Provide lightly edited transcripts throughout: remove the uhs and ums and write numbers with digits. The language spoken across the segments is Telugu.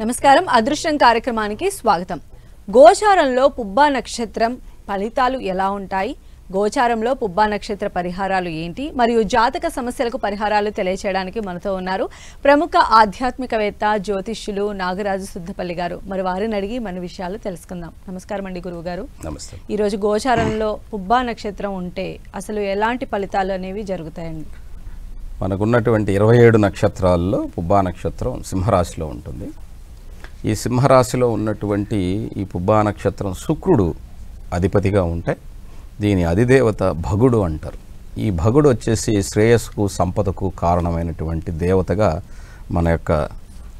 నమస్కారం అదృష్టం కార్యక్రమానికి స్వాగతం. గోచారంలో పుబ్బా నక్షత్రం ఫలితాలు ఎలా ఉంటాయి, గోచారంలో పుబ్బా నక్షత్ర పరిహారాలు ఏంటి మరియు జాతక సమస్యలకు పరిహారాలు తెలియచేయడానికి మనతో ఉన్నారు ప్రముఖ ఆధ్యాత్మికవేత్త జ్యోతిష్యులు నాగరాజు సుద్దపల్లి గారు. మరి వారిని అడిగి మన విషయాలు తెలుసుకుందాం. నమస్కారం అండి గురువు గారు. నమస్తే. ఈరోజు గోచారంలో పుబ్బా నక్షత్రం ఉంటే అసలు ఎలాంటి ఫలితాలు అనేవి జరుగుతాయండి? మనకున్నటువంటి 27 నక్షత్రాల్లో పుబ్బా నక్షత్రం సింహరాశిలో ఉంటుంది. ఈ సింహరాశిలో ఉన్నటువంటి ఈ పుబ్బా నక్షత్రం శుక్రుడు అధిపతిగా ఉంటే దీని అధిదేవత భగుడు అంటారు. ఈ భగుడు వచ్చేసి శ్రేయస్సుకు సంపదకు కారణమైనటువంటి దేవతగా మన యొక్క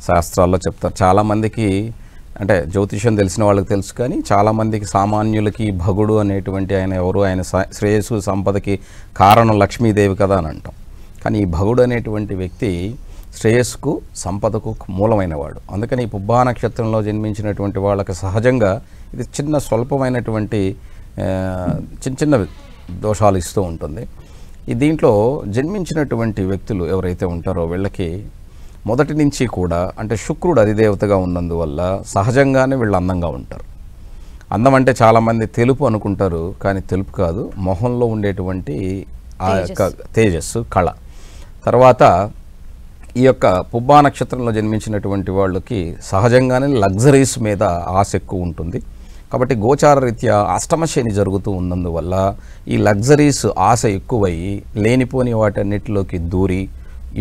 శాస్త్రాల్లో చెప్తారు. చాలామందికి అంటే జ్యోతిషం తెలిసిన వాళ్ళకి తెలుసు, కానీ చాలామందికి సామాన్యులకి భగుడు అనేటువంటి ఆయన ఎవరు, ఆయన శ్రేయస్సు సంపదకి కారణం లక్ష్మీదేవి కదా అని అంటాం. కానీ ఈ భగుడు అనేటువంటి వ్యక్తి శ్రేయస్సుకు సంపదకు మూలమైనవాడు. అందుకని ఈ పుబ్బా నక్షత్రంలో జన్మించినటువంటి వాళ్ళకి సహజంగా ఇది చిన్న స్వల్పమైనటువంటి చిన్న దోషాలు ఇస్తూ ఉంటుంది. దీంట్లో జన్మించినటువంటి వ్యక్తులు ఎవరైతే ఉంటారో వీళ్ళకి మొదటి నుంచి కూడా అంటే శుక్రుడు అధిదేవతగా ఉన్నందువల్ల సహజంగానే వీళ్ళు అందంగా ఉంటారు. అందం అంటే చాలామంది తెలుపు అనుకుంటారు, కానీ తెలుపు కాదు, మొహంలో ఉండేటువంటి ఆ యొక్క తేజస్సు, కళ. తర్వాత ఈ యొక్క పుబ్బా నక్షత్రంలో జన్మించినటువంటి వాళ్ళకి సహజంగానే లగ్జరీస్ మీద ఆశ ఎక్కువ ఉంటుంది. కాబట్టి గోచార రీత్యా అష్టమశని జరుగుతూ ఉన్నందువల్ల ఈ లగ్జరీస్ ఆశ ఎక్కువయ్యి లేనిపోని వాటన్నిటిలోకి దూరి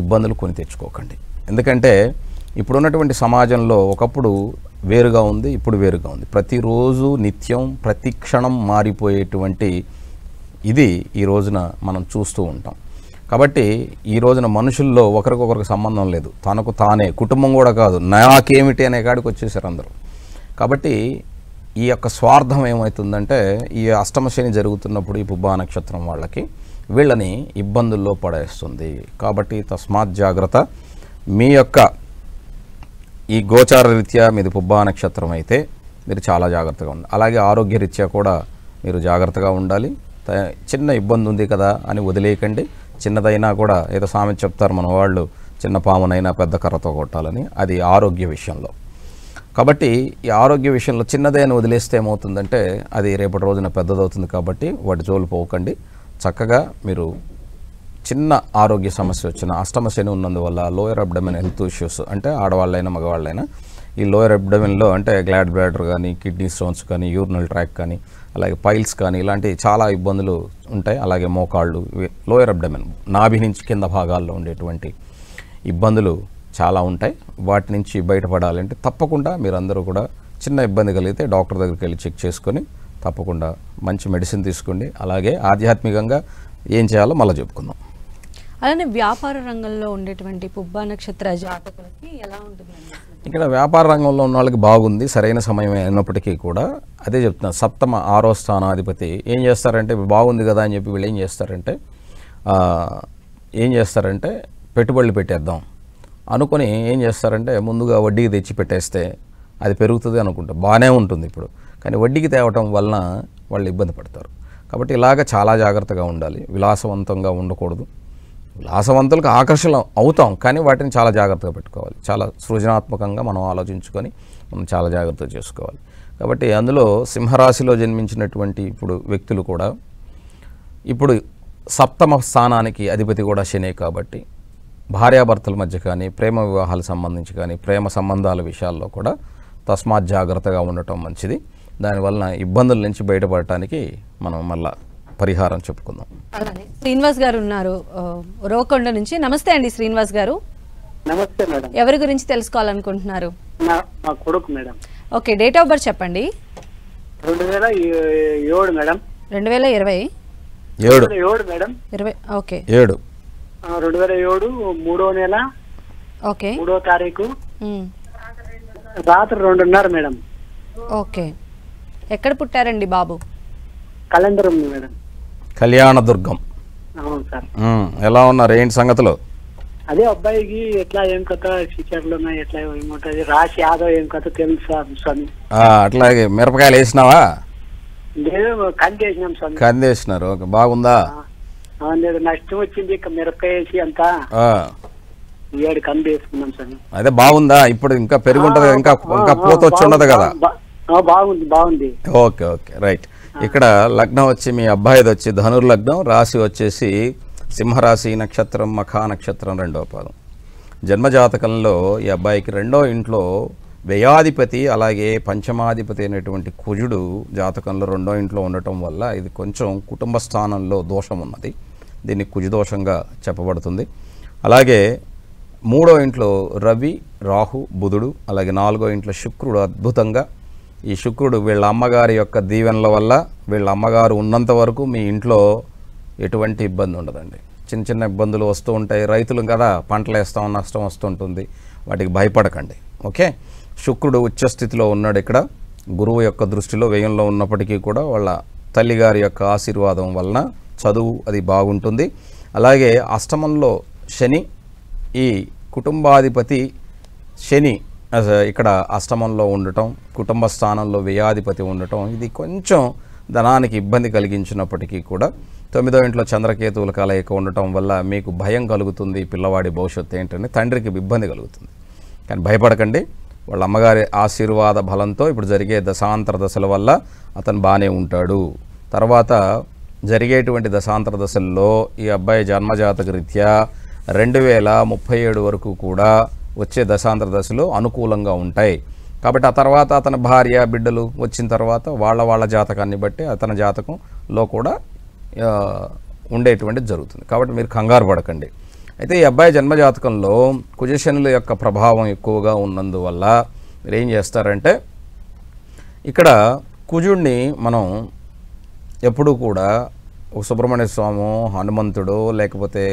ఇబ్బందులు కొని తెచ్చుకోకండి. ఎందుకంటే ఇప్పుడున్నటువంటి సమాజంలో ఒకప్పుడు వేరుగా ఉంది, ఇప్పుడు వేరుగా ఉంది. ప్రతిరోజు నిత్యం ప్రతి క్షణం మారిపోయేటువంటి ఇది ఈ రోజున మనం చూస్తూ ఉంటాం. కాబట్టి ఈ రోజున మనుషుల్లో ఒకరికొకరికి సంబంధం లేదు, తనకు తానే, కుటుంబం కూడా కాదు, నాకేమిటి అనే కాడికి వచ్చేసారు అందరూ. కాబట్టి ఈ యొక్క స్వార్థం ఏమవుతుందంటే ఈ అష్టమశని జరుగుతున్నప్పుడు ఈ పుబ్బా నక్షత్రం వాళ్ళకి వీళ్ళని ఇబ్బందుల్లో పడేస్తుంది. కాబట్టి తస్మాత్ జాగ్రత్త. మీ యొక్క ఈ గోచార రీత్యా మీది పుబ్బా నక్షత్రం అయితే మీరు చాలా జాగ్రత్తగా ఉండాలి. అలాగే ఆరోగ్య రీత్యా కూడా మీరు జాగ్రత్తగా ఉండాలి. చిన్న ఇబ్బంది ఉంది కదా అని వదిలేయకండి. చిన్నదైనా కూడా ఏదో సామెత చెప్తారు మన వాళ్ళు, చిన్న పామునైనా పెద్ద కర్రతో కొట్టాలని, అది ఆరోగ్య విషయంలో. కాబట్టి ఈ ఆరోగ్య విషయంలో చిన్నదైనా వదిలేస్తే ఏమవుతుందంటే అది రేపటి రోజున పెద్దదవుతుంది. కాబట్టి వాటి జోలు పోకండి. చక్కగా మీరు చిన్న ఆరోగ్య సమస్య వచ్చిన అష్టమశని ఉన్నందువల్ల లోయర్ అబ్డమెన్ హెల్త్ ఇష్యూస్ అంటే ఆడవాళ్ళైనా మగవాళ్ళైనా ఈ లోయర్ అబ్డమెన్లో అంటే గ్లాడ్ బ్లాడర్ కానీ, కిడ్నీ స్టోన్స్ కానీ, యూరినల్ ట్రాక్ కానీ, అలాగే పైల్స్ కానీ ఇలాంటి చాలా ఇబ్బందులు ఉంటాయి. అలాగే మోకాళ్ళు, లోయర్ అబ్డమెన్ నాభి నుంచి కింద భాగాల్లో ఉండేటువంటి ఇబ్బందులు చాలా ఉంటాయి. వాటి నుంచి బయటపడాలంటే తప్పకుండా మీరందరూ కూడా చిన్న ఇబ్బంది కలిగితే డాక్టర్ దగ్గరికి వెళ్ళి చెక్ చేసుకొని తప్పకుండా మంచి మెడిసిన్ తీసుకోండి. అలాగే ఆధ్యాత్మికంగా ఏం చేయాలో మళ్ళీ చెప్పుకుందాం. అలానే వ్యాపార రంగంలో ఉండేటువంటి పుబ్బా నక్షత్ర జాతకులకి ఎలా ఉంటుంది? ఇక్కడ వ్యాపార రంగంలో ఉన్న వాళ్ళకి బాగుంది, సరైన సమయం అయినప్పటికీ కూడా అదే చెప్తున్నా, సప్తమ 6వ స్థానాధిపతి ఏం చేస్తారంటే బాగుంది కదా అని చెప్పి వీళ్ళు ఏం చేస్తారంటే పెట్టుబడులు పెట్టేద్దాం అనుకొని ఏం చేస్తారంటే ముందుగా వడ్డీకి తెచ్చి పెట్టేస్తే అది పెరుగుతుంది అనుకుంటారు, బాగానే ఉంటుంది ఇప్పుడు, కానీ వడ్డీకి తేవటం వలన వాళ్ళు ఇబ్బంది పడతారు. కాబట్టి ఇలాగ చాలా జాగ్రత్తగా ఉండాలి. విలాసవంతంగా ఉండకూడదు. విలాసవంతులకు ఆకర్షణ అవుతాం, కానీ వాటిని చాలా జాగ్రత్తగా పెట్టుకోవాలి. చాలా సృజనాత్మకంగా మనం ఆలోచించుకొని మనం చాలా జాగ్రత్తగా చేసుకోవాలి. కాబట్టి అందులో సింహరాశిలో జన్మించినటువంటి ఇప్పుడు వ్యక్తులు కూడా ఇప్పుడు సప్తమ స్థానానికి అధిపతి కూడా శనే. కాబట్టి భార్యాభర్తల మధ్య కానీ, ప్రేమ వివాహాలకు సంబంధించి కానీ, ప్రేమ సంబంధాల విషయాల్లో కూడా తస్మాత్ జాగ్రత్తగా ఉండటం మంచిది. దానివల్ల ఇబ్బందుల నుంచి బయటపడటానికి మనం మళ్ళా పరిహారం చెప్పుకుందాం. అలానే శ్రీనివాస్ గారు ఉన్నారు రోకొండ నుంచి. నమస్తే అండి శ్రీనివాస్ గారు. నమస్తే మేడం. ఎవరి గురించి తెలుసుకోవాలనుకుంటున్నారు? మా కొడుకు madam. Okay, date of birth చెప్పండి. 2007 మేడం. 2020 మేడం. 20 ఓకే 7 2007 3వ నెల ఓకే 3వ తారీఖు రాత్రి 2:30 మేడం. ఓకే, ఎక్కడ పుట్టారండి బాబు? కలెండర్ ఉంది మేడం. కళ్యాణదుర్గం. అవును సార్. ఎలా ఉన్నారు, ఏంటి సంగతులు? అదే అబ్బాయికి ఎట్లా ఏం కథ ఫ్యూచర్లు ఉన్నాయి, ఎట్లా ఏముంటుంది, రాశి ఆదో ఏం కథ తెలుసు స్వామి. అట్లాగే మిరపకాయలు వేసినావా? లేదు, కందేసినాం స్వామి. కందేసినారు, బాగుందా? లేదు, నష్టం వచ్చింది మిరపకాయ వేసి అంతా. ఈ ఏడు కంది వేసుకున్నాం సార్. అదే బాగుందా ఇప్పుడు? ఇంకా పెరుగుంటది, ఇంకా ఇంకా పూత వచ్చి ఉండదు కదా? బాగుంది. Okay okay right. ఇక్కడ లగ్నం వచ్చి మీ అబ్బాయిది వచ్చి ధనుర్లగ్నం, రాశి వచ్చేసి సింహరాశి, నక్షత్రం మఖా నక్షత్రం, 2వ పాదం. జన్మజాతకంలో ఈ అబ్బాయికి 2వ ఇంట్లో వ్యయాధిపతి అలాగే పంచమాధిపతి అయినటువంటి కుజుడు జాతకంలో 2వ ఇంట్లో ఉండటం వల్ల ఇది కొంచెం కుటుంబ స్థానంలో దోషం ఉన్నది. దీన్ని కుజదోషంగా చెప్పబడుతుంది. అలాగే 3వ ఇంట్లో రవి, రాహు, బుధుడు, అలాగే 4వ ఇంట్లో శుక్రుడు అద్భుతంగా. ఈ శుక్రుడు వీళ్ళ అమ్మగారి యొక్క దీవెనల వల్ల, వీళ్ళ అమ్మగారు ఉన్నంత వరకు మీ ఇంట్లో ఎటువంటి ఇబ్బంది ఉండదండి. చిన్న చిన్న ఇబ్బందులు వస్తూ ఉంటాయి. రైతులు కదా, పంటలు వేస్తాం, నష్టం వస్తుంటుంది, వాటికి భయపడకండి. ఓకే, శుక్రుడు ఉచ్చస్థితిలో ఉన్నాడు. ఇక్కడ గురువు యొక్క దృష్టిలో వ్యయంలో ఉన్నప్పటికీ కూడా వాళ్ళ తల్లిగారి యొక్క ఆశీర్వాదం వలన చదువు అది బాగుంటుంది. అలాగే అష్టమంలో శని, ఈ కుటుంబాధిపతి శని ఇక్కడ అష్టమంలో ఉండటం, కుటుంబ స్థానంలో వ్యయాధిపతి ఉండటం, ఇది కొంచెం ధనానికి ఇబ్బంది కలిగించినప్పటికీ కూడా 9వ ఇంట్లో చంద్రకేతువుల కలయిక ఉండటం వల్ల మీకు భయం కలుగుతుంది. పిల్లవాడి భవిష్యత్తు ఏంటని తండ్రికి ఇబ్బంది కలుగుతుంది. కానీ భయపడకండి, వాళ్ళ అమ్మగారి ఆశీర్వాద బలంతో ఇప్పుడు జరిగే దశాంతర దశల వల్ల అతను బాగానే ఉంటాడు. తర్వాత జరిగేటువంటి దశాంతర దశల్లో ఈ అబ్బాయి జన్మజాతక రీత్యా 2037 వరకు కూడా వచ్చే దశాంతర దశలు అనుకూలంగా ఉంటాయి. కాబట్టి ఆ తర్వాత అతని భార్య బిడ్డలు వచ్చిన తర్వాత వాళ్ళ జాతకాన్ని బట్టి అతని జాతకంలో కూడా ఉండేటువంటిది జరుగుతుంది. కాబట్టి మీరు కంగారు పడకండి. అయితే ఈ అబ్బాయి జన్మజాతకంలో కుజశనుల యొక్క ప్రభావం ఎక్కువగా ఉన్నందువల్ల మీరు ఏం చేస్తారంటే, ఇక్కడ కుజుడిని మనం ఎప్పుడూ కూడా సుబ్రహ్మణ్య స్వామి, హనుమంతుడు, లేకపోతే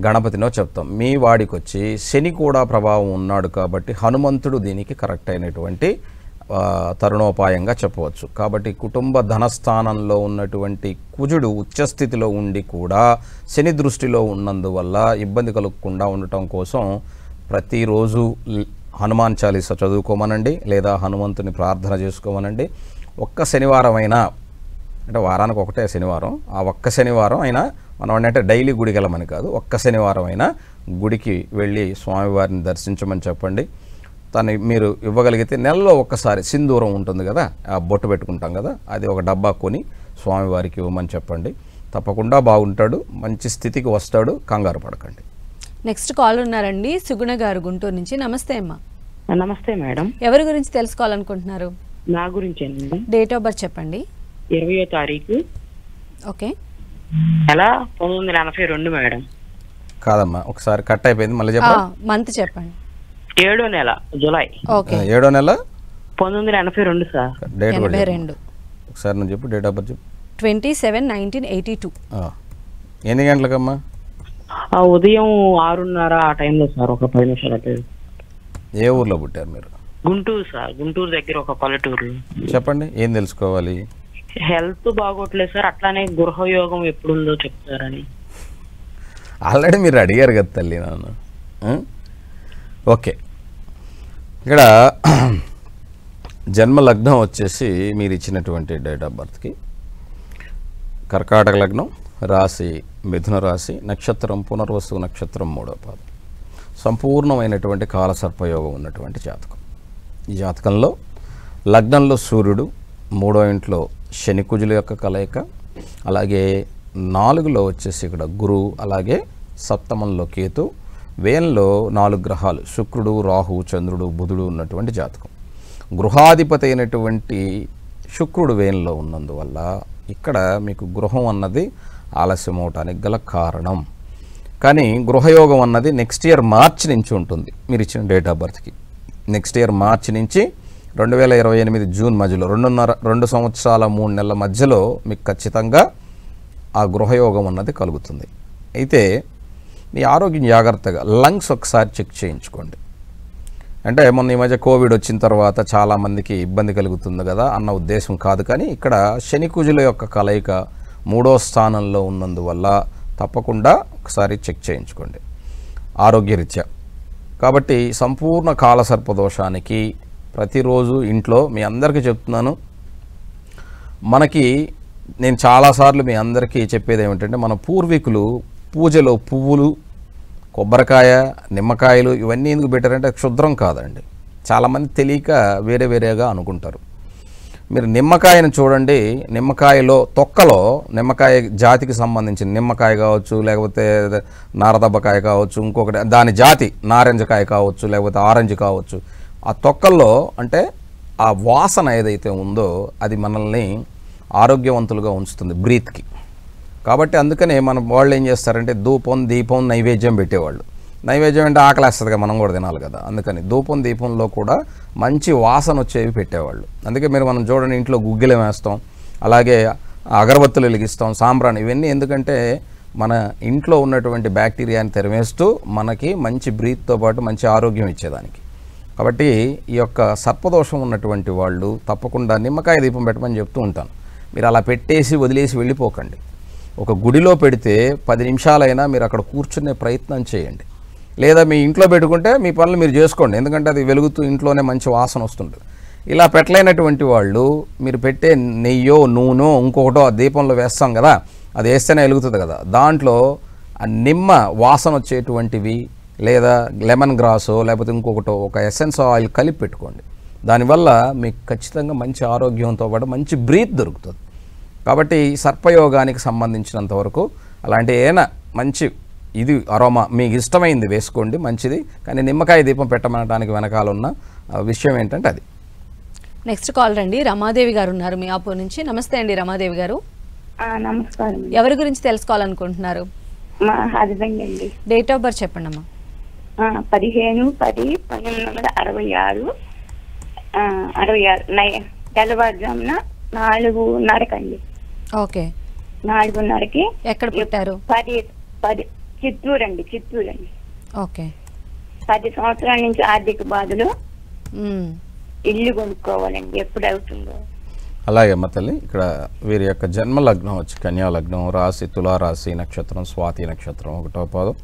గణపతినో చెప్తాం. మీ వాడికి వచ్చి శని కూడా ప్రభావం ఉన్నాడు కాబట్టి హనుమంతుడు దీనికి కరెక్ట్ అయినటువంటి తరుణోపాయంగా చెప్పవచ్చు. కాబట్టి కుటుంబ ధనస్థానంలో ఉన్నటువంటి కుజుడు ఉచ్చస్థితిలో ఉండి కూడా శని దృష్టిలో ఉన్నందువల్ల ఇబ్బంది కలగకుండా ఉండటం కోసం ప్రతిరోజు హనుమాన్ చాలీస చదువుకోమనండి, లేదా హనుమంతుని ప్రార్థన చేసుకోమనండి. ఒక్క శనివారం అయినా, అంటే వారానికి ఒకటే శనివారం, ఆ ఒక్క శనివారం అయినా మనం అంటే డైలీ గుడికి వెళ్ళమని కాదు, ఒక్క శనివారం అయినా గుడికి వెళ్ళి స్వామివారిని దర్శించమని చెప్పండి. తను మీరు ఇవ్వగలిగితే నెలలో ఒక్కసారి సింధూరం ఉంటుంది కదా, ఆ బొట్టు పెట్టుకుంటాం కదా, అది ఒక డబ్బా కొని స్వామివారికి ఇవ్వమని చెప్పండి. తప్పకుండా బాగుంటాడు, మంచి స్థితికి వస్తాడు. కంగారు పడకండి. నెక్స్ట్ కాల్ ఉన్నారండి, సుగుణ గారు గుంటూరు నుంచి. నమస్తే అమ్మా. నమస్తే మేడం. ఎవరి గురించి తెలుసుకోవాలనుకుంటున్నారు? నా గురించేనండి. డేట్ ఆఫ్ బర్త్ చెప్పండి. 20వ తారీఖు ఓకే, నెల 1982 మేడం. కాదమ్మా, ఒకసారి కట్ అయిపోయింది, మళ్ళీ చెప్పండి. మంత్ చెప్పండి. 7వ నెల జూలై. ఓకే, 7వ నెల 1982 సార్. డేట్ 82. ఒకసారి నువ్వు చెప్పు, డేట్ ఆఫ్ బర్త్ చెప్పు. 27/1982. ఎన్ని గంటలకమ్మా? ఉదయం 6:30 ఆ టైంలో సార్. ఒక 10 నిమిషాలు అటు. ఏ ఊర్లో పుట్టారు మీరు? గుంటూరు సార్. గుంటూరు దగ్గర ఒక పల్లెటూరు. చెప్పండి, ఏం తెలుసుకోవాలి? హెల్త్ బాగోట్లేదు సార్, అట్లానే గృహయోగం ఎప్పుడుందో చెప్తారని. ఆల్రెడీ మీరు అడిగారు కదా తల్లి నన్ను. ఓకే, ఇక్కడ జన్మ లగ్నం వచ్చేసి మీరు ఇచ్చినటువంటి డేట్ ఆఫ్ బర్త్కి కర్కాటక లగ్నం, రాశి మిథున రాశి, నక్షత్రం పునర్వసు నక్షత్రం, 3వ పాదం. సంపూర్ణమైనటువంటి కాలసర్పయోగం ఉన్నటువంటి జాతకం. ఈ జాతకంలో లగ్నంలో సూర్యుడు, 3వ ఇంట్లో శని కుజుల యొక్క కలయిక, అలాగే 4లో వచ్చేసి ఇక్కడ గురువు, అలాగే సప్తమంలో కేతు, వ్యయంలో 4 గ్రహాలు శుక్రుడు, రాహు, చంద్రుడు, బుధుడు ఉన్నటువంటి జాతకం. గృహాధిపతి అయినటువంటి శుక్రుడు వ్యయంలో ఉన్నందువల్ల ఇక్కడ మీకు గృహం అన్నది ఆలస్యం అవటానికి గల కారణం. కానీ గృహయోగం అన్నది నెక్స్ట్ ఇయర్ మార్చి నుంచి ఉంటుంది. మీరు ఇచ్చిన డేట్ ఆఫ్ బర్త్కి నెక్స్ట్ ఇయర్ మార్చి నుంచి 2028 జూన్ మధ్యలో 2 సంవత్సరాల 3 నెలల మధ్యలో మీకు ఖచ్చితంగా ఆ గృహయోగం అన్నది కలుగుతుంది. అయితే మీ ఆరోగ్యం జాగ్రత్తగా లంగ్స్ ఒకసారి చెక్ చేయించుకోండి. అంటే మొన్న ఈ మధ్య కోవిడ్ వచ్చిన తర్వాత చాలామందికి ఇబ్బంది కలుగుతుంది కదా అన్న ఉద్దేశం కాదు. కానీ ఇక్కడ శని కుజుల యొక్క కలయిక 3వ స్థానంలో ఉన్నందువల్ల తప్పకుండా ఒకసారి చెక్ చేయించుకోండి ఆరోగ్యరీత్యా. కాబట్టి సంపూర్ణ కాలసర్పదోషానికి ప్రతిరోజు ఇంట్లో మీ అందరికీ చెప్తున్నాను. నేను చాలాసార్లు మీ అందరికీ చెప్పేది ఏమిటంటే, మన పూర్వీకులు పూజలో పువ్వులు, కొబ్బరికాయ, నిమ్మకాయలు ఇవన్నీ ఎందుకు పెట్టారంటే క్షుద్రం కాదండి. చాలామంది తెలియక వేరే వేరేగా అనుకుంటారు. మీరు నిమ్మకాయను చూడండి, నిమ్మకాయలో తొక్కలో నిమ్మకాయ జాతికి సంబంధించిన నిమ్మకాయ కావచ్చు, లేకపోతే నారదబ్బకాయ కావచ్చు, ఇంకొకటి దాని జాతి నారింజకాయ కావచ్చు, లేకపోతే ఆరెంజ్ కావచ్చు, ఆ తొక్కల్లో అంటే ఆ వాసన ఏదైతే ఉందో అది మనల్ని ఆరోగ్యవంతులుగా ఉంచుతుంది బ్రీత్కి. కాబట్టి అందుకనే మన వాళ్ళు ఏం చేస్తారంటే ధూపం, దీపం, నైవేద్యం పెట్టేవాళ్ళు. నైవేద్యం అంటే ఆకలేస్తుందిగా, మనం కూడా తినాలి కదా, అందుకని ధూపం దీపంలో కూడా మంచి వాసన వచ్చేవి పెట్టేవాళ్ళు. అందుకే మనం చూడండి, ఇంట్లో గుగ్గిలం వేస్తాం, అలాగే అగరబత్తులు వెలిగిస్తాం, సాంబ్రాణి, ఇవన్నీ ఎందుకంటే మన ఇంట్లో ఉన్నటువంటి బ్యాక్టీరియాని తెరవేస్తూ మనకి మంచి బ్రీత్తో పాటు మంచి ఆరోగ్యం ఇచ్చేదానికి. కాబట్టి ఈ యొక్క సర్పదోషం ఉన్నటువంటి వాళ్ళు తప్పకుండా నిమ్మకాయ దీపం పెట్టమని చెప్తూ ఉంటాను. మీరు అలా పెట్టేసి వదిలేసి వెళ్ళిపోకండి. ఒక గుడిలో పెడితే 10 నిమిషాలైనా మీరు అక్కడ కూర్చునే ప్రయత్నం చేయండి. లేదా మీ ఇంట్లో పెట్టుకుంటే మీ పనులు మీరు చేసుకోండి, ఎందుకంటే అది వెలుగుతూ ఇంట్లోనే మంచి వాసన వస్తుంటుంది. ఇలా పెట్టలేనటువంటి వాళ్ళు మీరు పెట్టే నెయ్యో, నూనె, ఇంకొకటో ఆ దీపంలో వేస్తాం కదా, అది వేస్తేనే వెలుగుతుంది కదా, దాంట్లో ఆ నిమ్మ వాసన వచ్చేటువంటివి లేదా లెమన్ గ్రాసో లేకపోతే ఇంకొకటో ఒక ఎసెన్స్ ఆయిల్ కలిపి పెట్టుకోండి. దానివల్ల మీకు ఖచ్చితంగా మంచి ఆరోగ్యంతో పాటు మంచి బ్రీత్ దొరుకుతుంది. కాబట్టి సర్పయోగానికి సంబంధించినంత వరకు అలాంటి ఏమైనా మంచి ఇది అరోమా మీకు ఇష్టమైంది వేసుకోండి, మంచిది. కానీ నిమ్మకాయ దీపం పెట్టమనడానికి వెనకాల ఉన్న విషయం ఏంటంటే అది. నెక్స్ట్ కాల్ రండి, రమాదేవి గారు ఉన్నారు మియాపూర్ నుంచి. నమస్తే అండి రమాదేవి గారు. నమస్కారం. ఎవరి గురించి తెలుసుకోవాలనుకుంటున్నారు? మా హస్బెండ్ అండి. డేట్ ఆఫ్ బర్త్ చెప్పండి అమ్మా. 15/10/1966 తెల్లవారుజామున 4:30 ఓకే. 4:30కి. ఎక్కడ పుట్టారు? 10 చిత్తూరు అండి. ఓకే. 10 సంవత్సరాల నుంచి ఆర్థిక బాధలు, ఇల్లు కొనుక్కోవాలండి, ఎప్పుడు అవుతుందో. అలాగే అమ్మ తల్లి, ఇక్కడ వీరి యొక్క జన్మ లగ్నం వచ్చి కన్యా లగ్నం, రాశి తులారాశి, నక్షత్రం స్వాతి నక్షత్రం, 1వ పాదం.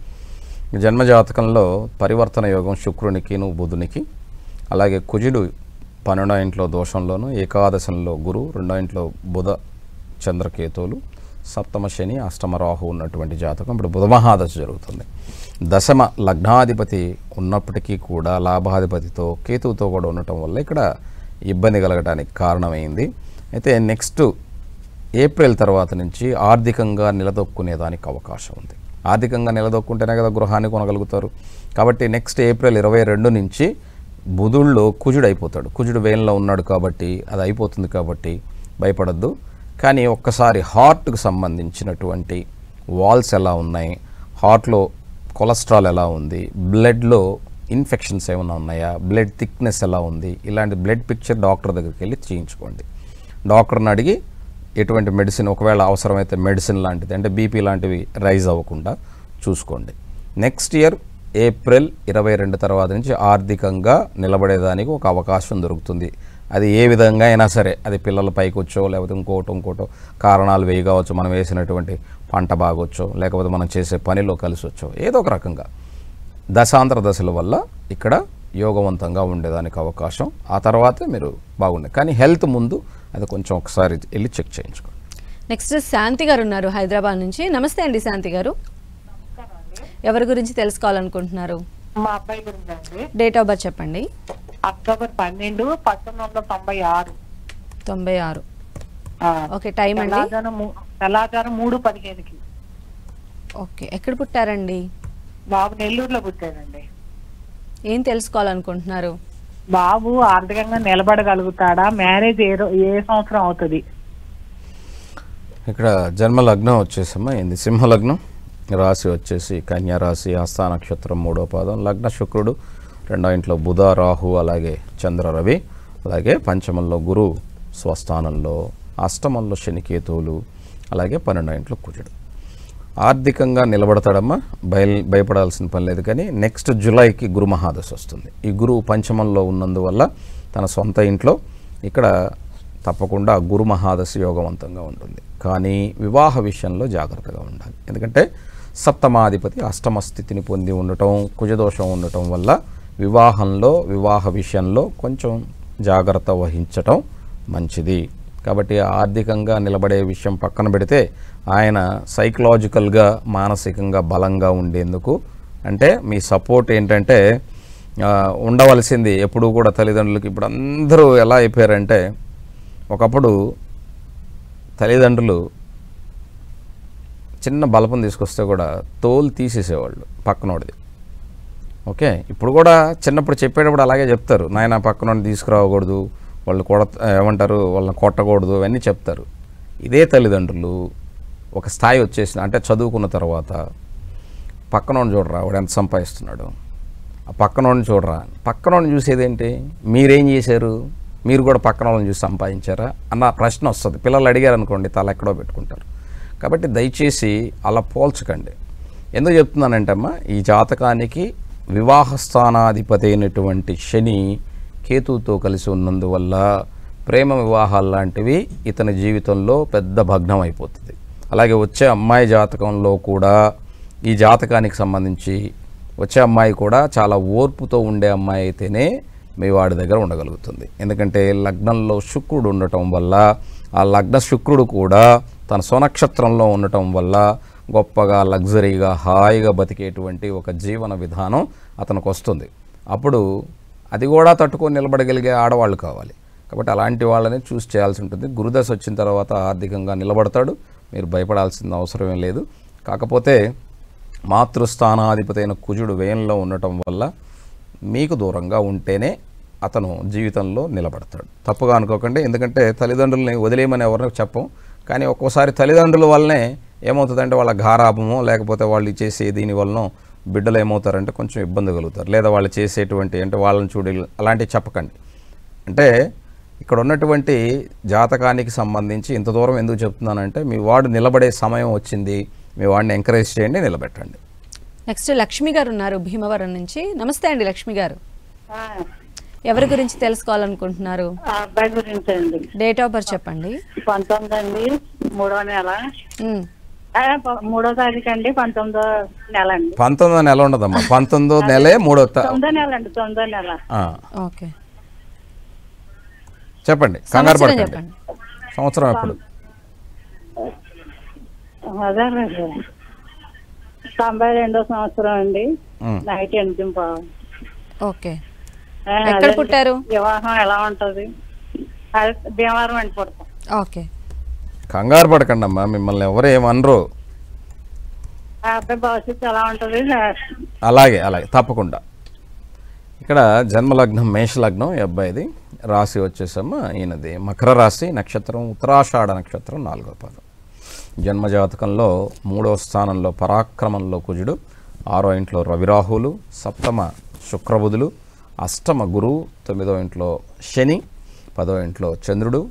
జన్మజాతకంలో పరివర్తన యోగం శుక్రునికిను బుధునికి, అలాగే కుజుడు 12వ ఇంట్లో దోషంలోను, ఏకాదశంలో గురు, 2వ ఇంట్లో బుధ చంద్రకేతువులు, 7వ శని, 8వ రాహు ఉన్నటువంటి జాతకం. ఇప్పుడు బుధ మహాదశ జరుగుతుంది. దశమ లగ్నాధిపతి ఉన్నప్పటికీ కూడా లాభాధిపతితో కేతువుతో కూడా ఉండటం వల్ల ఇక్కడ ఇబ్బంది కలగడానికి కారణమైంది. అయితే నెక్స్ట్ ఏప్రిల్ తర్వాత నుంచి ఆర్థికంగా నిలదొక్కునేదానికి అవకాశం ఉంది. ఆర్థికంగా నిలదొక్కుంటేనే కదా గృహాన్ని కొనగలుగుతారు. కాబట్టి నెక్స్ట్ ఏప్రిల్ 22 నుంచి బుధుల్లో కుజుడు అయిపోతాడు. కుజుడు వేలంలో ఉన్నాడు కాబట్టి అది అయిపోతుంది, కాబట్టి భయపడద్దు. కానీ ఒక్కసారి హార్ట్కు సంబంధించినటువంటి వాల్స్ ఎలా ఉన్నాయి, హార్ట్లో కొలెస్ట్రాల్ ఎలా ఉంది, బ్లడ్లో ఇన్ఫెక్షన్స్ ఏమైనా ఉన్నాయా, బ్లడ్ థిక్నెస్ ఎలా ఉంది, ఇలాంటి బ్లడ్ పిక్చర్ డాక్టర్ దగ్గరికి వెళ్ళి చేయించుకోండి. డాక్టర్ని అడిగి ఎటువంటి మెడిసిన్, ఒకవేళ అవసరమైతే మెడిసిన్ లాంటిది అంటే బీపీ లాంటివి రైజ్ అవ్వకుండా చూసుకోండి. నెక్స్ట్ ఇయర్ ఏప్రిల్ 22 తర్వాత నుంచి ఆర్థికంగా నిలబడేదానికి ఒక అవకాశం దొరుకుతుంది. అది ఏ విధంగా అయినా సరే, అది పిల్లల పైకి వచ్చో లేకపోతే ఇంకోటో కారణాలు వేయవచ్చు, మనం వేసినటువంటి పంట బాగొచ్చో లేకపోతే మనం చేసే పనిలో కలిసి వచ్చో, ఏదో ఒక రకంగా దశాంతర దశల వల్ల ఇక్కడ యోగవంతంగా ఉండేదానికి అవకాశం. ఆ తర్వాతే మీరు బాగుండే, కానీ హెల్త్ ముందు అది కొంచెం ఒకసారి వెళ్ళి చెక్ చేయించుకోండి. నెక్స్ట్ శాంతి గారు ఉన్నారు హైదరాబాద్ నుంచి. నమస్తే అండి శాంతి గారు. ఎవరి గురించి తెలుసుకోవాలనుకుంటున్నారు? మా అబ్బాయి గురించి అండి. డేట్ ఆఫ్ బర్త్ చెప్పండి. అక్టోబర్ 12, 1996. 96. ఓకే. టైం అండి? తెల్లారుజాము 3:15కి. ఓకే. ఎక్కడ పుట్టారండి? బాబు నెల్లూరులో పుట్టాడండి. ఏం తెలుసుకోవాలనుకుంటున్నారు? బాబు ఆర్థికంగా నిలబడగలుగుతాడా, మ్యారేజ్ ఏ సంవత్సరం అవుతుంది? ఇక్కడ జన్మ లగ్నం వచ్చేసమ్మా ఏంది సింహ లగ్నం, రాశి వచ్చేసి కన్యా రాశి, హస్త నక్షత్రం 3వ పాదం, లగ్న శుక్రుడు, 2వ ఇంట్లో బుధ రాహు అలాగే చంద్ర రవి, అలాగే పంచమంలో గురు స్వస్థానంలో, అష్టమంలో శనికేతువులు, అలాగే 12వ ఇంట్లో కుజుడు. ఆర్థికంగా నిలబడతాడమ్మా, భయపడాల్సిన పని లేదు. కానీ నెక్స్ట్ జూలైకి గురు మహాదశ వస్తుంది. ఈ గురువు పంచమంలో ఉన్నందువల్ల తన సొంత ఇంట్లో ఇక్కడ తప్పకుండా గురు మహాదశ యోగవంతంగా ఉంటుంది. కానీ వివాహ విషయంలో జాగ్రత్తగా ఉండాలి. ఎందుకంటే సప్తమాధిపతి అష్టమ స్థితిని పొంది ఉండటం, కుజదోషం ఉండటం వల్ల వివాహ విషయంలో కొంచెం జాగ్రత్త వహించటం మంచిది. కాబట్టి ఆర్థికంగా నిలబడే విషయం పక్కన పెడితే ఆయన సైకలాజికల్గా మానసికంగా బలంగా ఉండేందుకు అంటే మీ సపోర్ట్ ఏంటంటే ఉండవలసింది ఎప్పుడూ కూడా తల్లిదండ్రులకి. ఇప్పుడు అందరూ ఎలా అయిపోయారంటే, ఒకప్పుడు తల్లిదండ్రులు చిన్న బలపం తీసుకొస్తే కూడా తోలు తీసేసేవాళ్ళు పక్కనోడిది. ఓకే, ఇప్పుడు కూడా చిన్నప్పుడు చెప్పేటప్పుడు అలాగే చెప్తారు, నాయన పక్కనోడిని తీసుకురావకూడదు, వాళ్ళు ఏమంటారు, వాళ్ళని కొట్టకూడదు, అవన్నీ చెప్తారు. ఇదే తల్లిదండ్రులు ఒక స్థాయి వచ్చేసిన అంటే చదువుకున్న తర్వాత పక్కనోడిని చూడరా వాడు ఎంత సంపాదిస్తున్నాడు, ఆ పక్కనోడిని చూడరా, పక్కనోడిని చూసేదేంటి, మీరేం చేశారు, మీరు కూడా పక్కన వాళ్ళని చూసి సంపాదించారా అన్న ప్రశ్న వస్తుంది. పిల్లలు అడిగారు అనుకోండి, తల ఎక్కడో పెట్టుకుంటారు. కాబట్టి దయచేసి అలా పోల్చకండి. ఎందుకు చెప్తున్నానంటే అమ్మా, ఈ జాతకానికి వివాహ స్థానాధిపతి అయినటువంటి శని కేతువుతో కలిసి ఉన్నందువల్ల ప్రేమ వివాహాలు లాంటివి ఇతని జీవితంలో పెద్ద భగ్నం అయిపోతుంది. అలాగే వచ్చే అమ్మాయి జాతకంలో కూడా ఈ జాతకానికి సంబంధించి వచ్చే అమ్మాయి కూడా చాలా ఓర్పుతో ఉండే అమ్మాయి అయితేనే మీ వాడి దగ్గర ఉండగలుగుతుంది. ఎందుకంటే లగ్నంలో శుక్రుడు ఉండటం వల్ల, ఆ లగ్న శుక్రుడు కూడా తన స్వనక్షత్రంలో ఉండటం వల్ల గొప్పగా లగ్జరీగా హాయిగా బతికేటువంటి ఒక జీవన విధానం అతనికి వస్తుంది. అప్పుడు అది కూడా తట్టుకొని నిలబడగలిగే ఆడవాళ్ళు కావాలి. కాబట్టి అలాంటి వాళ్ళని చూసి చేయాల్సి ఉంటుంది. గురుదశ వచ్చిన తర్వాత ఆర్థికంగా నిలబడతాడు, మీరు భయపడాల్సిన అవసరమేం లేదు. కాకపోతే మాతృస్థానాధిపతి అయిన కుజుడు వ్యయంలో ఉండటం వల్ల మీకు దూరంగా ఉంటేనే అతను జీవితంలో నిలబడతాడు. తప్పుగా అనుకోకండి, ఎందుకంటే తల్లిదండ్రులని వదిలేయమని ఎవరిని చెప్పం. కానీ ఒక్కోసారి తల్లిదండ్రుల వల్లనే ఏమవుతుందంటే వాళ్ళ గారాభమో లేకపోతే వాళ్ళు చేసే దీనివల్ల బిడ్డలు ఏమవుతారంటే కొంచెం ఇబ్బంది కలుగుతారు. లేదా వాళ్ళు చేసేటువంటి అంటే వాళ్ళని చూడి అలాంటివి చెప్పకండి. అంటే ఇక్కడ ఉన్నటువంటి జాతకానికి సంబంధించి ఇంత దూరం ఎందుకు చెప్తున్నానంటే, మీ వాడు నిలబడే సమయం వచ్చింది, మీ వాడిని ఎంకరేజ్ చేయండి, నిలబెట్టండి. నెక్స్ట్ లక్ష్మి గారు ఉన్నారు భీమవరం నుంచి. నమస్తే అండి లక్ష్మి గారు, ఎవరి గురించి తెలుసుకోవాలనుకుంటున్నారు? అబ్బాయి గురించి అండి. డేట్ ఆఫ్ బర్త్ చెప్పండి. 19 అండి, 3వ నెల. 3వ తారీఖు అండి, 19వ నెల అండి. 19వ నెల ఉండదమ్మా, 19వ నెలే 9వ నెల అండి, 9వ నెల. ఓకే చెప్పండి, కంగారు పడకండి. సంవత్సరం ఎప్పుడు? అదే 92వ సంవత్సరం అండి, నైట్ 8:00. ఓకే, ఎక్కడ పుట్టారు? వివాహం ఎలా ఉంటది? భీమవరం అండి పుడతాం. ఓకే, కంగారు పడకండి అమ్మా, మిమ్మల్ని ఎవరు ఏమనరు. ఆ అబ్బాయి భవిష్యత్తు ఎలా ఉంటది? అలాగే అలాగే తప్పకుండా. ఇక్కడ జన్మలగ్నం మేషలగ్నం ఈ అబ్బాయిది. రాశి వచ్చేసమ్మా ఈయనది మకర రాశి, నక్షత్రం ఉత్తరాషాఢ నక్షత్రం 4వ పాదం. జన్మజాతకంలో 3వ స్థానంలో పరాక్రమంలో కుజుడు, 6వ ఇంట్లో రవిరాహులు, సప్తమ శుక్రబుధులు, అష్టమ గురువు, 9వ ఇంట్లో శని, 10వ ఇంట్లో చంద్రుడు,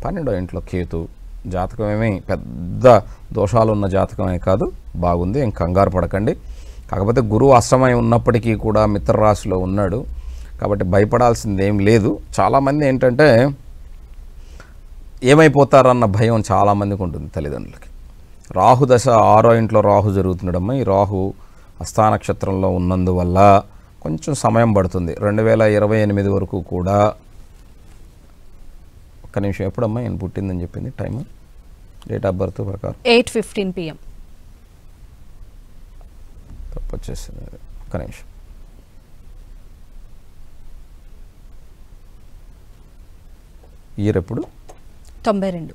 12వ ఇంట్లో కేతు. జాతకం ఏమీ పెద్ద దోషాలు ఉన్న జాతకమే కాదు, బాగుంది, ఏం కంగారు పడకండి. కాకపోతే గురువు అష్టమై ఉన్నప్పటికీ కూడా మిత్రరాశిలో ఉన్నాడు కాబట్టి భయపడాల్సింది ఏం లేదు. చాలామంది ఏంటంటే ఏమైపోతారన్న భయం చాలామందికి ఉంటుంది తల్లిదండ్రులకి. రాహు దశ 6వ ఇంట్లో రాహు జరుగుతున్నాడమ్మా. ఈ రాహు హస్తా నక్షత్రంలో ఉన్నందువల్ల కొంచెం సమయం పడుతుంది. 2028 వరకు కూడా. ఒక్క నిమిషం, ఎప్పుడమ్మా నేను పుట్టిందని చెప్పింది టైము, డేట్ ఆఫ్ బర్త్ ప్రకారం 8:15 PM. తప్పు వచ్చేసింది, ఒక్క నిమిషం. ఇయర్ ఎప్పుడు? 92.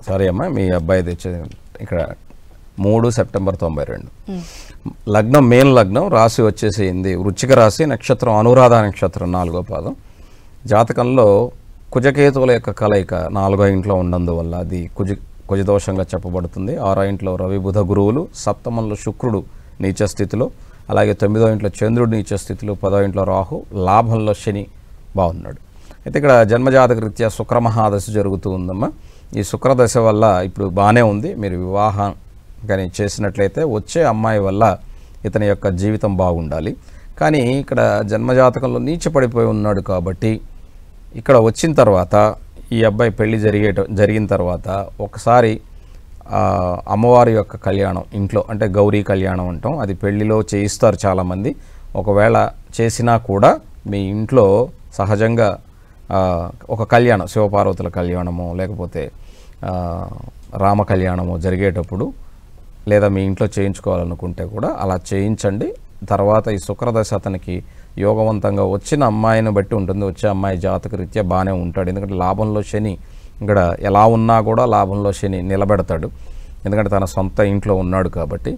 సారీ అమ్మా, మీ అబ్బాయి తెచ్చేది ఇక్కడ 3 సెప్టెంబర్ 92. లగ్నం మేన్ లగ్నం, రాశి వచ్చేసింది వృశ్చిక రాశి, నక్షత్రం అనురాధ నక్షత్రం 4వ పాదం. జాతకంలో కుజకేతువుల యొక్క కలయిక 4వ ఇంట్లో ఉన్నందువల్ల అది కుజదోషంగా చెప్పబడుతుంది. 6వ ఇంట్లో రవి బుధ గురువులు, సప్తమంలో శుక్రుడు నీచ స్థితిలో, అలాగే 9వ ఇంట్లో చంద్రుడు నీచ స్థితిలో, 10వ ఇంట్లో రాహు, లాభంలో శని బాగున్నాడు. అయితే ఇక్కడ జన్మజాతక రీత్యా శుక్రమహాదశ జరుగుతూ ఉందమ్మా. ఈ శుక్రదశ వల్ల ఇప్పుడు బాగానే ఉంది. మీరు వివాహం కానీ చేసినట్లయితే వచ్చే అమ్మాయి వల్ల ఇతని యొక్క జీవితం బాగుండాలి. కానీ ఇక్కడ జన్మజాతకంలో నీచపడిపోయి ఉన్నాడు కాబట్టి ఇక్కడ వచ్చిన తర్వాత ఈ అబ్బాయి పెళ్లి జరిగిన తర్వాత ఒకసారి అమ్మవారి యొక్క కళ్యాణం ఇంట్లో, అంటే గౌరీ కళ్యాణం అంటాం, అది పెళ్లిలో చేయిస్తారు చాలామంది. ఒకవేళ చేసినా కూడా మీ ఇంట్లో సహజంగా ఒక కళ్యాణం, శివపార్వతుల కళ్యాణము లేకపోతే రామ కళ్యాణము జరిగేటప్పుడు లేదా మీ ఇంట్లో చేయించుకోవాలనుకుంటే కూడా అలా చేయించండి. తర్వాత ఈ శుక్రదశ అతనికి యోగవంతంగా వచ్చిన అమ్మాయిని బట్టి ఉంటుంది. వచ్చే అమ్మాయి జాతక రీత్యా బాగానే ఉంటాడు. ఎందుకంటే లాభంలో శని ఇక్కడ ఎలా ఉన్నా కూడా లాభంలో శని నిలబెడతాడు. ఎందుకంటే తన సొంత ఇంట్లో ఉన్నాడు కాబట్టి.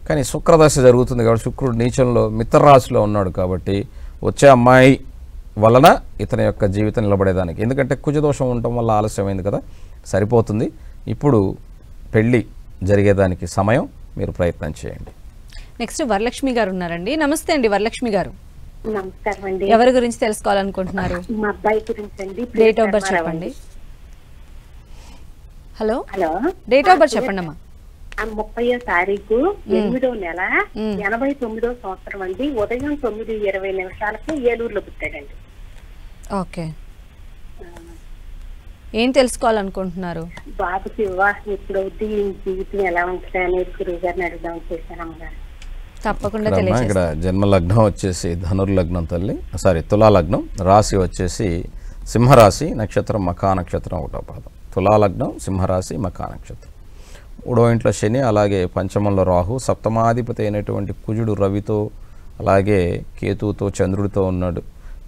కానీ శుక్రదశ జరుగుతుంది కాబట్టి శుక్రుడు నీచంలో మిత్రరాశిలో ఉన్నాడు కాబట్టి వచ్చే అమ్మాయి వలన ఇతని యొక్క జీవితం నిలబడేదానికి, ఎందుకంటే కుజదోషం ఉండటం వల్ల ఆలస్యమైంది కదా, సరిపోతుంది. ఇప్పుడు పెళ్ళి జరిగేదానికి సమయం, మీరు ప్రయత్నం చేయండి. నెక్స్ట్ వరలక్ష్మి గారు ఉన్నారండి. నమస్తే అండి వరలక్ష్మి గారు. నమస్కారం అండి. ఎవరి గురించి తెలుసుకోవాలనుకుంటున్నారు? మా అబ్బాయి గురించి అండి. డేట్ ఆఫ్ బర్త్ చెప్పండి. Hello hello, date of birth చెప్పండి అమ్మా. 30వ తారీఖు 8వ నెల 89వ సంవత్సరం అండి. ఉదయం 9:20 ఏలూరులో పుట్టాడండి. ఓకే, ఏం తెలుసుకోవాలనుకుంటున్నారు? బాబుకి వివాహం ఇప్పుడు అవుద్ది, జీవితం ఎలా ఉంటుంది అనేది గురువు గారిని అడుగుదాం చేశాను అమ్మగారు. తప్పకుండా ఇక్కడ తెలియజేస్తాను. జన్మ లగ్నం వచ్చేసి ధనుర్లగ్నం తల్లి, తులా లగ్నం, రాశి వచ్చేసి సింహరాశి, నక్షత్రం మఖా నక్షత్రం, 1వ పాదం. తులా లగ్నం, సింహరాశి, మఖా నక్షత్రం. 3వ ఇంట్లో శని, అలాగే పంచమంలో రాహు, సప్తమాధిపతి అయినటువంటి కుజుడు రవితో అలాగే కేతువుతో చంద్రుడితో ఉన్నాడు.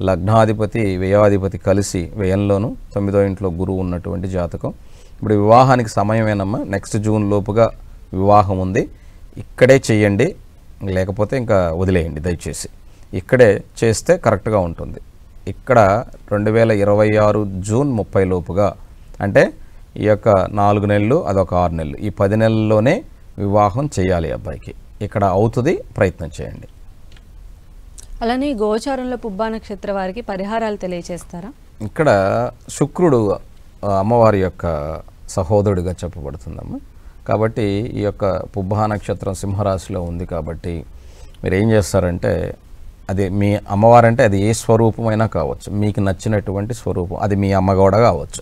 లగ్నాధిపతి వ్యయాధిపతి కలిసి వ్యయంలోను, 9వ ఇంట్లో గురువు ఉన్నటువంటి జాతకం. ఇప్పుడు వివాహానికి సమయమేనమ్మా. నెక్స్ట్ జూన్ లోపుగా వివాహం ఉంది. ఇక్కడే చెయ్యండి, లేకపోతే ఇంకా వదిలేయండి దయచేసి. ఇక్కడే చేస్తే కరెక్ట్గా ఉంటుంది. ఇక్కడ 2026 జూన్ 30 లోపుగా, అంటే ఈ యొక్క 4 నెలలు అదొక 6 నెలలు, ఈ 10 నెలల్లోనే వివాహం చేయాలి అబ్బాయికి. ఇక్కడ అవుతుంది, ప్రయత్నం చేయండి. అలానే గోచారంలో పుబ్బా నక్షత్ర వారికి పరిహారాలు తెలియజేస్తారా? ఇక్కడ శుక్రుడు అమ్మవారి యొక్క సహోదరుడిగా చెప్పబడుతుందమ్మా. కాబట్టి ఈ యొక్క పుబ్బా నక్షత్రం సింహరాశిలో ఉంది కాబట్టి మీరు ఏం చేస్తారంటే, అది మీ అమ్మవారంటే అది ఏ స్వరూపమైనా కావచ్చు, మీకు నచ్చినటువంటి స్వరూపం, అది మీ అమ్మ కూడా కావచ్చు.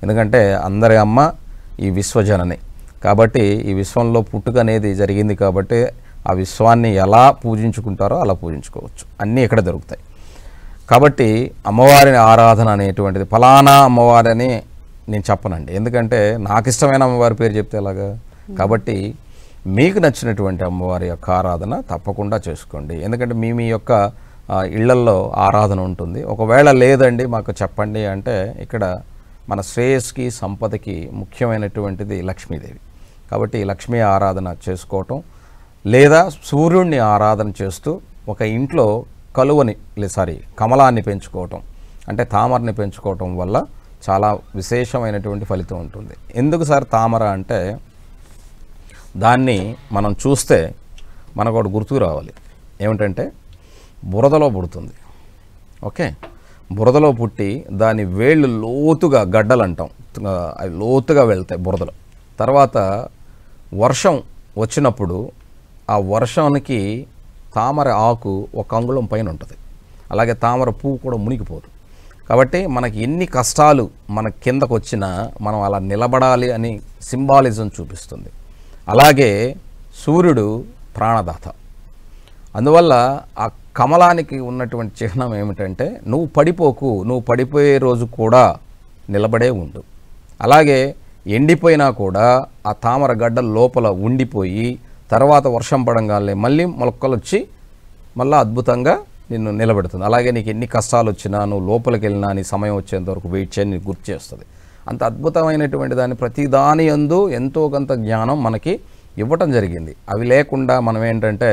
ఎందుకంటే అందరి అమ్మ ఈ విశ్వజనని కాబట్టి, ఈ విశ్వంలో పుట్టుక అనేది జరిగింది కాబట్టి ఆ విశ్వాన్ని ఎలా పూజించుకుంటారో అలా పూజించుకోవచ్చు. అన్నీ ఇక్కడ దొరుకుతాయి. కాబట్టి అమ్మవారిని ఆరాధన అనేటువంటిది ఫలానా అమ్మవారని నేను చెప్పనండి, ఎందుకంటే నాకు ఇష్టమైన అమ్మవారి పేరు చెప్తే ఎలాగా. కాబట్టి మీకు నచ్చినటువంటి అమ్మవారి యొక్క ఆరాధన తప్పకుండా చేసుకోండి. ఎందుకంటే మీ యొక్క ఇళ్లల్లో ఆరాధన ఉంటుంది. ఒకవేళ లేదండి మాకు చెప్పండి అంటే, ఇక్కడ మన శ్రేయస్కి సంపదకి ముఖ్యమైనటువంటిది లక్ష్మీదేవి. కాబట్టి లక్ష్మీ ఆరాధన చేసుకోవటం, లేదా సూర్యుడిని ఆరాధన చేస్తూ ఒక ఇంట్లో కమలాన్ని పెంచుకోవటం, అంటే తామరని పెంచుకోవటం వల్ల చాలా విశేషమైనటువంటి ఫలితం ఉంటుంది. ఎందుకు సార్ తామర అంటే, దాన్ని మనం చూస్తే మనకు ఒకటి గుర్తుకు రావాలి. ఏమిటంటే బురదలో పుడుతుంది. ఓకే, బురదలో పుట్టి దాని వేళ్ళు లోతుగా, గడ్డలు అంటాం, అవి లోతుగా వెళ్తాయి బురదలో. తర్వాత వర్షం వచ్చినప్పుడు ఆ వర్షానికి తామర ఆకు 1 అంగుళం పైన ఉంటుంది. అలాగే తామర పువ్వు కూడా మునిగిపోదు. కాబట్టి మనకి ఎన్ని కష్టాలు మన కిందకు వచ్చినా మనం అలా నిలబడాలి అని సింబాలిజం చూపిస్తుంది. అలాగే సూర్యుడు ప్రాణదాత. అందువల్ల ఆ కమలానికి ఉన్నటువంటి చిహ్నం ఏమిటంటే, నువ్వు పడిపోకు, నువ్వు పడిపోయే రోజు కూడా నిలబడే ఉండు. అలాగే ఎండిపోయినా కూడా ఆ తామర గడ్డ లోపల ఉండిపోయి తర్వాత వర్షం పడంగానే మళ్ళీ మొలకలు వచ్చి మళ్ళీ అద్భుతంగా నిన్ను నిలబెడుతుంది. అలాగే నీకు ఎన్ని కష్టాలు వచ్చినా నువ్వు లోపలికి వెళ్ళినా నీ సమయం వచ్చేంత వరకు వెయిట్ చేయని నీకు గుర్తు చేస్తుంది. అంత అద్భుతమైనటువంటి దాన్ని ప్రతి దాని యందు ఎంతో కొంత జ్ఞానం మనకి ఇవ్వటం జరిగింది. అవి లేకుండా మనం ఏంటంటే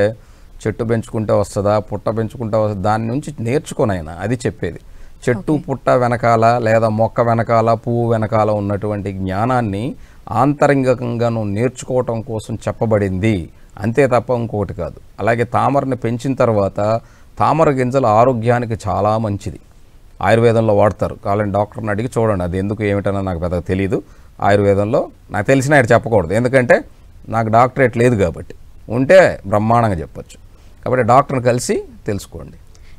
చెట్టు పెంచుకుంటే వస్తుందా, పుట్ట పెంచుకుంటే వస్తుందా, దాని నుంచి నేర్చుకోనైనా అది చెప్పేది. చెట్టు పుట్ట వెనకాల లేదా మొక్క వెనకాల పువ్వు వెనకాల ఉన్నటువంటి జ్ఞానాన్ని ఆంతరంగికంగా నువ్వు నేర్చుకోవటం కోసం చెప్పబడింది, అంతే తప్ప ఇంకొకటి కాదు. అలాగే తామరని పెంచిన తర్వాత తామర గింజలు ఆరోగ్యానికి చాలా మంచిది. ఆయుర్వేదంలో వాడతారు. కావాలని డాక్టర్ని అడిగి చూడండి, అది ఎందుకు ఏమిటన్నా నాకు పెద్దగా తెలియదు. ఆయుర్వేదంలో నాకు తెలిసిన ఆయన చెప్పకూడదు, ఎందుకంటే నాకు డాక్టరేట్ లేదు కాబట్టి. ఉంటే బ్రహ్మాండంగా చెప్పచ్చు. కాబట్టి డాక్టర్ని కలిసి తెలుసుకోండి.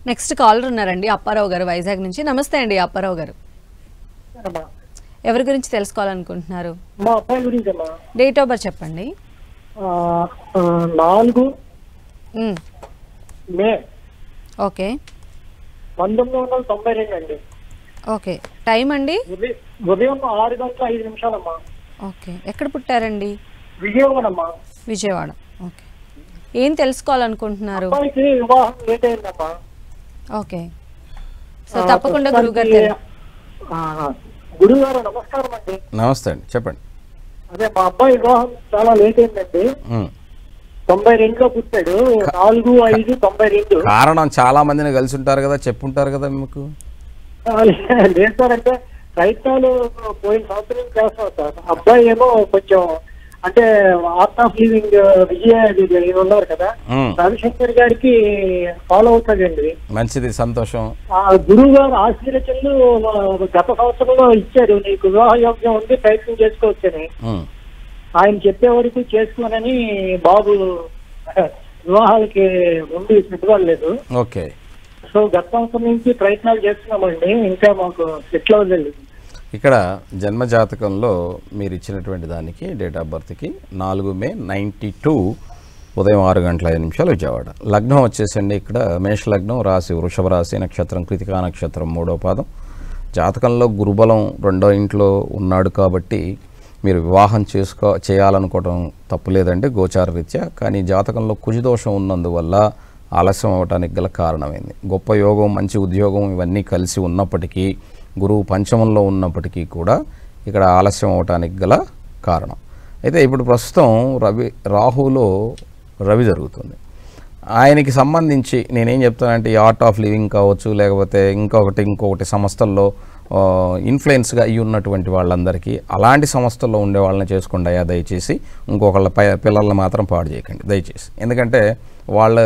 నెక్స్ట్ కాలర్ ఉన్నారండి, అప్పారావు గారు వైజాగ్ నుంచి. నమస్తే అండి అప్పారావు గారు. ఎవరి గురించి తెలుసుకోవాలనుకుంటున్నారు? మా అబ్బాయి గురించి అమ్మా. డేట్ ఆఫ్ బర్త్ చెప్పండి. 4 మే ఓకే, 1992 అండి. ఓకే. టైం అండి? ఉదయం 6:05 అమ్మా. ఓకే, ఎక్కడ పుట్టారండి? విజయవాడమ్మా. విజయవాడ. ఓకే, ఏం తెలుసుకోవాలనుకుంటున్నారు? అబ్బాయికి వివాహం లేట్ అయిందమ్మా. ఓకే, సో తప్పకుండా గురుగారు గురుగారు నమస్కారం అండి. నమస్తే అండి, చెప్పండి. అదే మా అబ్బాయి వివాహం చాలా లేట్ అయిందండి. 92లో పుట్టాడు. 4/5/92. కారణం చాలా మందిని కలిసి ఉంటారు కదా, చెప్పుంటారు కదా మీకు. లేదు సార్, అంటే ప్రయత్నాలు పోయిన సంవత్సరం చేస్తాం సార్. అబ్బాయి ఏమో కొంచెం అంటే ఆర్ట్ ఆఫ్ లివింగ్ విజయ ఉన్నారు కదా, రవిశంకర్ గారికి ఫాలో అవుతాడండి. మంచిది, సంతోషం. గురువు గారు ఆశీర్వచనలు గత సంవత్సరంలో ఇచ్చారు, నీకు వివాహ యోగ్యం ఉంది, ప్రయత్నం చేసుకోవచ్చని. ఆయన చెప్పే వరకు చేసుకోనని బాబు వివాహాలకి ముందు సిద్ధపడలేదు. ఓకే, సో గత సంవత్సరం నుంచి ప్రయత్నాలు చేస్తున్నామండి, ఇంకా మాకు సెటిల్ అవ్వలేదు. ఇక్కడ జన్మ జాతకంలో మీరు ఇచ్చినటువంటి దానికి డేట్ ఆఫ్ బర్త్కి 4 మే 92 ఉదయం 6 గంటల 5 నిమిషాలు విజయవాడ. లగ్నం వచ్చేసండి ఇక్కడ మేష లగ్నం, రాశి వృషభ రాశి, నక్షత్రం కృతికా నక్షత్రం 3వ పాదం. జాతకంలో గురుబలం 2వ ఇంట్లో ఉన్నాడు కాబట్టి మీరు వివాహం చేయాలనుకోవడం తప్పులేదండి గోచార రీత్యా. కానీ జాతకంలో కుజదోషం ఉన్నందువల్ల ఆలస్యం అవ్వటానికి గల కారణమైంది. గొప్ప యోగం, మంచి ఉద్యోగం ఇవన్నీ కలిసి ఉన్నప్పటికీ, గురువు పంచమంలో ఉన్నప్పటికీ కూడా ఇక్కడ ఆలస్యం అవటానికి గల కారణం. అయితే ఇప్పుడు ప్రస్తుతం రాహులో రవి జరుగుతుంది. ఆయనకి సంబంధించి నేనేం చెప్తానంటే, ఈ ఆర్ట్ ఆఫ్ లివింగ్ కావచ్చు, లేకపోతే ఇంకొకటి సంస్థల్లో ఇన్ఫ్లుయెన్స్గా అయ్యి ఉన్నటువంటి వాళ్ళందరికీ అలాంటి సంస్థల్లో ఉండే వాళ్ళని చేసుకోండి అయ్యా దయచేసి. ఇంకొకళ్ళ పిల్లల్ని మాత్రం పాడు చేయకండి దయచేసి. ఎందుకంటే వాళ్ళ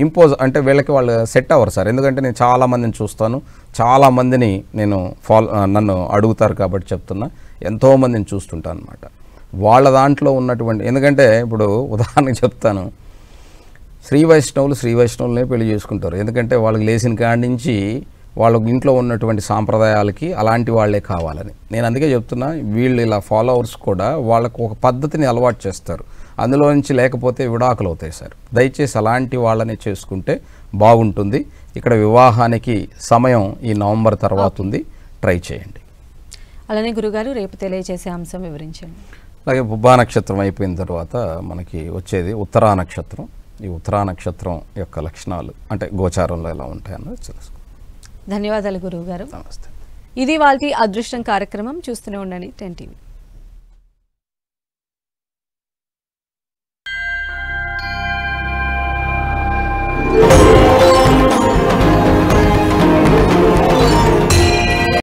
ఇంపోజ్ అంటే వీళ్ళకి వాళ్ళు సెట్ అవ్వరు సార్. ఎందుకంటే నేను చాలామందిని చూస్తాను, చాలామందిని నన్ను అడుగుతారు కాబట్టి చెప్తున్నా. ఎంతోమందిని చూస్తుంటాను అనమాట. వాళ్ళ దాంట్లో ఉన్నటువంటి, ఎందుకంటే ఇప్పుడు ఉదాహరణకు చెప్తాను, శ్రీ వైష్ణవులనే పెళ్లి చేసుకుంటారు. ఎందుకంటే వాళ్ళకి లేచిన కాడి నుంచి వాళ్ళ ఇంట్లో ఉన్నటువంటి సాంప్రదాయాలకి అలాంటి వాళ్ళే కావాలని. నేను అందుకే చెప్తున్నా, వీళ్ళు ఇలా ఫాలోవర్స్ కూడా వాళ్ళకు ఒక పద్ధతిని అలవాటు చేస్తారు, అందులో నుంచి లేకపోతే విడాకులు అవుతాయి సార్. దయచేసి అలాంటి వాళ్ళని చేసుకుంటే బాగుంటుంది. ఇక్కడ వివాహానికి సమయం ఈ నవంబర్ తర్వాత ఉంది, ట్రై చేయండి. అలానే గురుగారు రేపు తెలియజేసే అంశం వివరించండి. అలాగే పుబ్బా నక్షత్రం అయిపోయిన తర్వాత మనకి వచ్చేది ఉత్తరా నక్షత్రం. ఈ ఉత్తరా నక్షత్రం యొక్క లక్షణాలు అంటే గోచారంలో ఎలా ఉంటాయన్నది తెలుసుకో. ధన్యవాదాలు గురువు గారు. నమస్తే. ఇది వాళ్ళ అదృష్టం కార్యక్రమం. చూస్తూనే ఉండండి 10 TV.